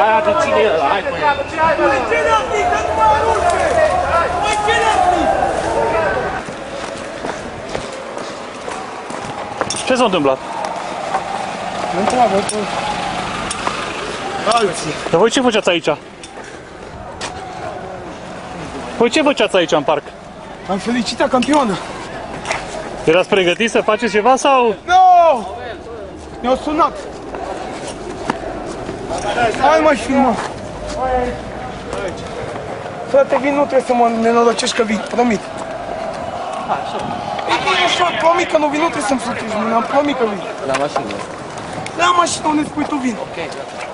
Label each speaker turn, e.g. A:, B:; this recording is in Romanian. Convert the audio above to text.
A: Aia de ține ăla, hai cu el.
B: Mai ține-l, că nu mai arunce! Mai ține-l!
C: Ce s-a întâmplat?
B: Nu întreabă, tu. Alții.
C: Dar voi ce făceați aici? Voi ce făceați aici în parc?
B: Am felicitat campioana.
C: Erați pregătiți să faceți ceva sau?
B: Nu! Ne-au sunat. Hai mă și filmă. Frate, vin, nu trebuie să mă nenorocești că vin, promit. E bine, știu, promit că nu vin, nu trebuie să-mi frutești, am promit că vin.
A: La mașină.
B: La mașină unde spui tu vin.
A: Ok, gata.